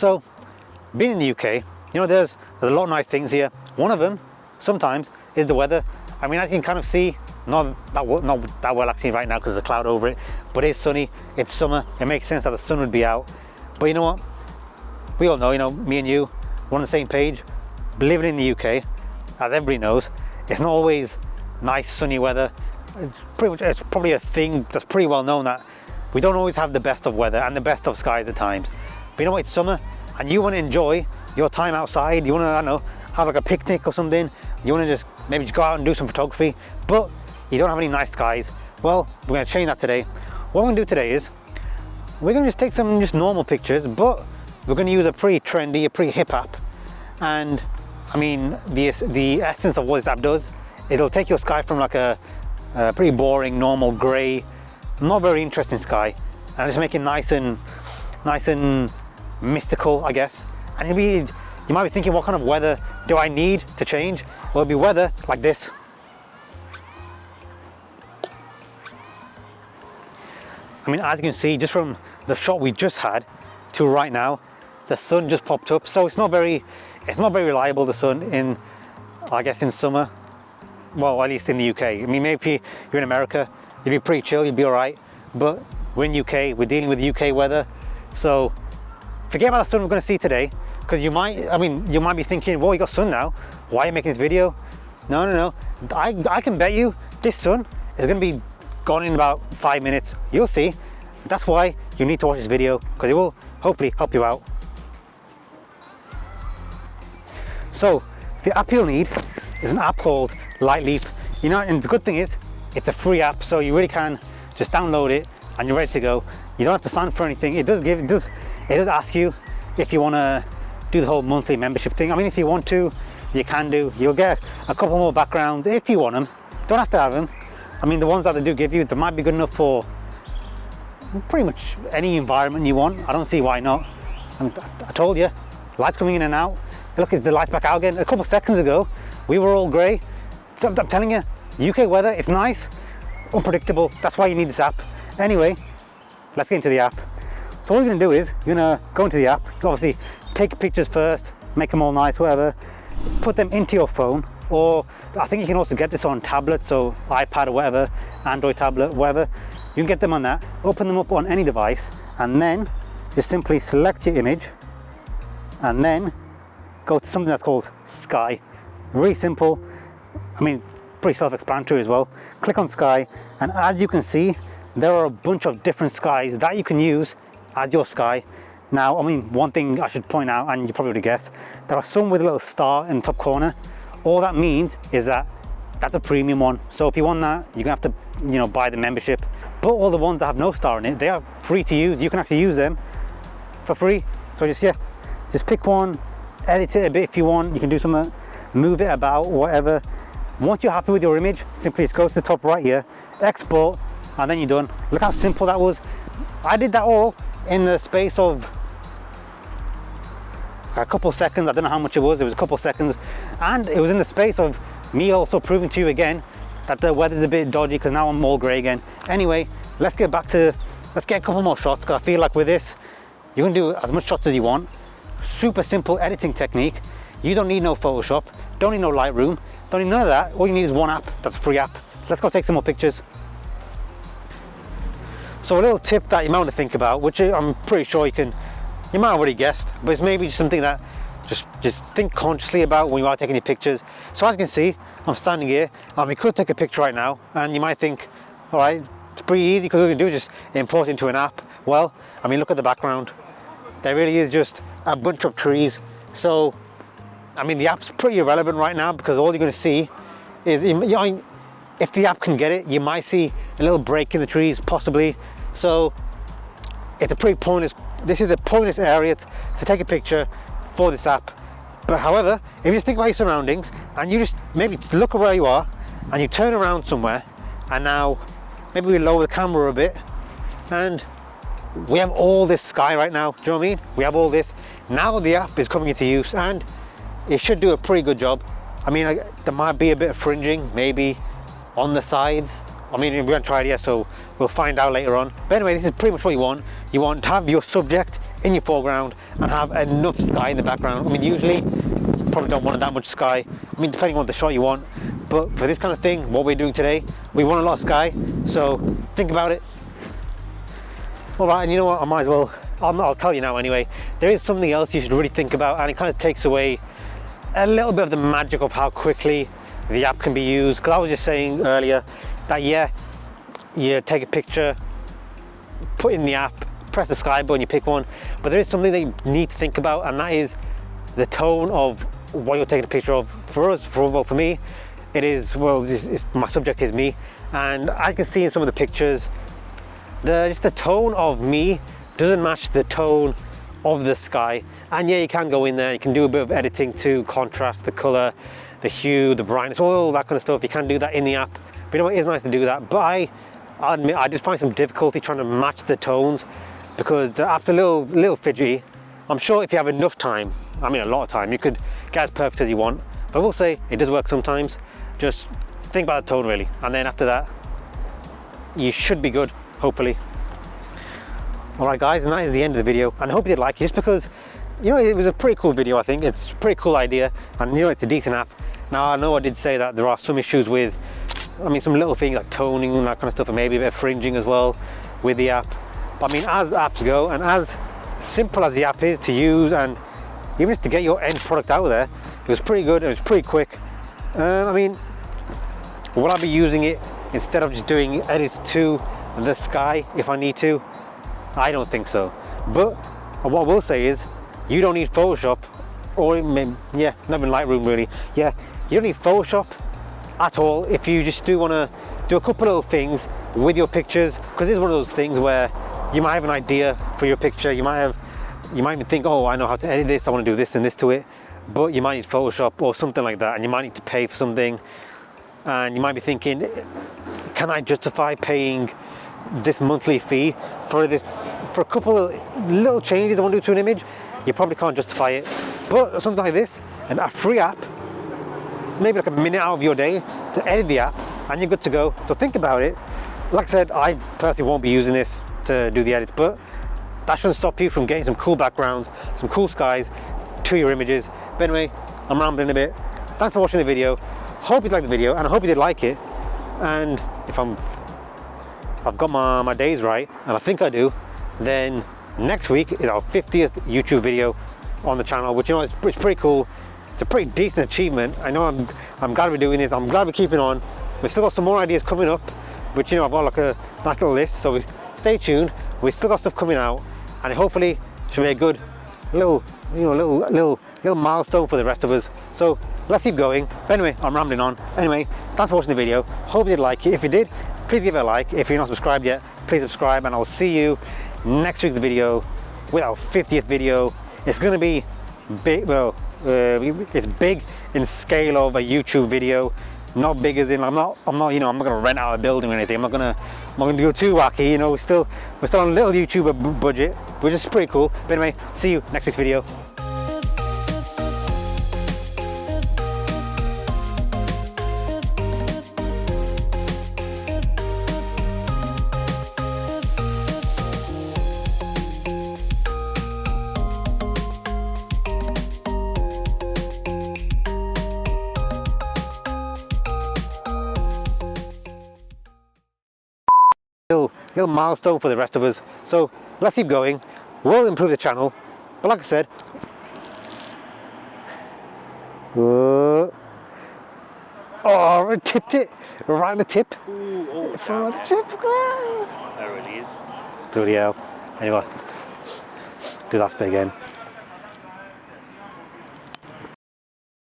So being in the UK, you know, there's a lot of nice things here. One of them sometimes is the weather. I mean, as you can kind of see, not that well actually right now because there's a cloud over it, but it's sunny, it's summer, it makes sense that the sun would be out. But you know what, we all know, you know, me and you, we're on the same page. Living in the UK, as everybody knows, it's not always nice sunny weather. It's probably a thing that's pretty well known that we don't always have the best of weather and the best of skies at times. But you know what, it's summer and you want to enjoy your time outside. You want to, I don't know, have like a picnic or something. You want to just maybe just go out and do some photography, but you don't have any nice skies. Well, we're going to change that today. What we're going to do today is we're going to just take some just normal pictures, but we're going to use a pretty trendy, a pretty hip app. And I mean, the essence of what this app does is it'll take your sky from like a pretty boring, normal grey, not very interesting sky, and just make it nice and mystical, I guess. And you might be thinking, what kind of weather do I need to change? Well, it'll be weather like this. I mean, as you can see, just from the shot we just had to right now, the sun just popped up. So it's not very reliable, the sun in, I guess, in summer. Well, at least in the UK. I mean, maybe you're in America, you'd be pretty chill, you'd be all right. But we're in UK, we're dealing with UK weather. So forget about the sun we're going to see today, because you might be thinking, well, you got sun now, why are you making this video? No. I can bet you this sun is going to be gone in about 5 minutes. You'll see. That's why you need to watch this video, because it will hopefully help you out. So the app you'll need is an app called Lightleap. You know, and the good thing is it's a free app, so you really can just download it and you're ready to go. You don't have to sign for anything. It does ask you if you want to do the whole monthly membership thing. I mean, if you want to, you can do. You'll get a couple more backgrounds if you want them. Don't have to have them. I mean, the ones that they do give you, they might be good enough for pretty much any environment you want. I don't see why not. I told you, lights coming in and out. Look, it's the lights back out again. A couple seconds ago, we were all grey. So I'm telling you, UK weather, it's nice, unpredictable. That's why you need this app. Anyway, let's get into the app. So what you're gonna do is, you're gonna go into the app. You obviously take pictures first, make them all nice, whatever. Put them into your phone, or I think you can also get this on tablets, so iPad or whatever, Android tablet, whatever. You can get them on that, open them up on any device, and then just simply select your image, and then go to something that's called Sky. Really simple. I mean, pretty self-explanatory as well. Click on Sky, and as you can see, there are a bunch of different skies that you can use as your sky. Now, I mean, one thing I should point out, and you probably would guess, there are some with a little star in the top corner. All that means is that that's a premium one. So if you want that, you're gonna have to, you know, buy the membership. But all the ones that have no star in it, they are free to use. You can actually use them for free. So just pick one, edit it a bit if you want. You can do something, move it about, whatever. Once you're happy with your image, simply just go to the top right here, export, and then you're done. Look how simple that was. I did that all in the space of a couple seconds. I don't know how much it was a couple seconds, and it was in the space of me also proving to you again that the weather's a bit dodgy, because now I'm all grey again. Anyway, let's get a couple more shots, because I feel like with this you can do as much shots as you want. Super simple editing technique. You don't need no Photoshop, don't need no Lightroom, don't need none of that. All you need is one app. That's a free app. Let's go take some more pictures. So a little tip that you might want to think about, which I'm pretty sure you might have already guessed, but it's maybe just something that just think consciously about when you are taking your pictures. So as you can see, I'm standing here, and we could take a picture right now, and you might think, all right, it's pretty easy, because all we can do is just import it into an app. Well, I mean, look at the background. There really is just a bunch of trees. So, I mean, the app's pretty irrelevant right now, because all you're going to see is, if the app can get it, you might see a little break in the trees, possibly. So it's a pretty pointless, this is a pointless area to take a picture for this app. But however, if you just think about your surroundings, and you just maybe look at where you are, and you turn around somewhere, and now maybe we lower the camera a bit, and we have all this sky right now. Do you know what I mean? We have all this. Now the app is coming into use, and it should do a pretty good job. I mean, there might be a bit of fringing, maybe on the sides. I mean, we haven't tried it yet, so we'll find out later on. But anyway, this is pretty much what you want. You want to have your subject in your foreground and have enough sky in the background. I mean, usually you probably don't want that much sky. I mean, depending on the shot you want, but for this kind of thing, what we're doing today, we want a lot of sky, so think about it. All right, and you know what, I might as well, I'll tell you now anyway, there is something else you should really think about, and it kind of takes away a little bit of the magic of how quickly the app can be used. Because I was just saying earlier that, yeah, you take a picture, put in the app, press the sky button, you pick one, but there is something that you need to think about, and that is the tone of what you're taking a picture of. For us, for me, it is, well, my subject is me, and I can see in some of the pictures, just the tone of me doesn't match the tone of the sky. And yeah, you can go in there, you can do a bit of editing to contrast the color, the hue, the brightness, all that kind of stuff. You can do that in the app. But you know, it is nice to do that. But I admit, I did find some difficulty trying to match the tones because the app's a little fidgety. I'm sure if you have enough time, I mean a lot of time, you could get as perfect as you want. But I will say, it does work sometimes. Just think about the tone really. And then after that, you should be good, hopefully. All right guys, and that is the end of the video. And I hope you did like it, just because, you know, it was a pretty cool video, I think. It's a pretty cool idea, and you know, it's a decent app. Now, I know I did say that there are some issues with, I mean, some little things like toning and that kind of stuff, and maybe a bit of fringing as well with the app. But I mean, as apps go, and as simple as the app is to use, and even just to get your end product out there, it was pretty good, it was pretty quick. I mean, will I be using it instead of just doing edits to the sky if I need to? I don't think so. But what I will say is, you don't need Photoshop, or yeah, not even Lightroom really. Yeah, you don't need Photoshop at all if you just do want to do a couple of things with your pictures, because it's one of those things where you might have an idea for your picture. You might even think, oh, I know how to edit this, I want to do this and this to it, but you might need Photoshop or something like that, and you might need to pay for something, and you might be thinking, can I justify paying this monthly fee for a couple of little changes I want to do to an image? You probably can't justify it. But something like this, and a free app, maybe like a minute out of your day to edit the app, and you're good to go. So think about it. Like I said, I personally won't be using this to do the edits, but that shouldn't stop you from getting some cool backgrounds, some cool skies to your images. But anyway, I'm rambling a bit. Thanks for watching the video. Hope you liked the video, and I hope you did like it. And if I've got my days right, and I think I do, then next week is our 50th YouTube video on the channel, which, you know, it's pretty cool. It's a pretty decent achievement. I know I'm glad we're doing this. I'm glad we're keeping on. We've still got some more ideas coming up, which, you know, I've got like a nice little list, so stay tuned. We've still got stuff coming out, and hopefully should be a good little milestone for the rest of us. So let's keep going. But anyway, I'm rambling on. Anyway, thanks for watching the video. Hope you did like it. If you did, please give it a like. If you're not subscribed yet, please subscribe, and I'll see you next week's video with our 50th video. It's going to be big. Well, it's big in scale of a YouTube video, not big as in I'm not you know, I'm not going to rent out a building or anything. I'm not going to go too wacky. You know, we're still on a little YouTuber budget, which is pretty cool. But anyway, see you next week's video. Little milestone for the rest of us. So let's keep going. We'll improve the channel. But like I said, oh, I tipped it right on the tip. Ooh, right on the tip. There it is. Bloody hell. Anyway, do that bit again.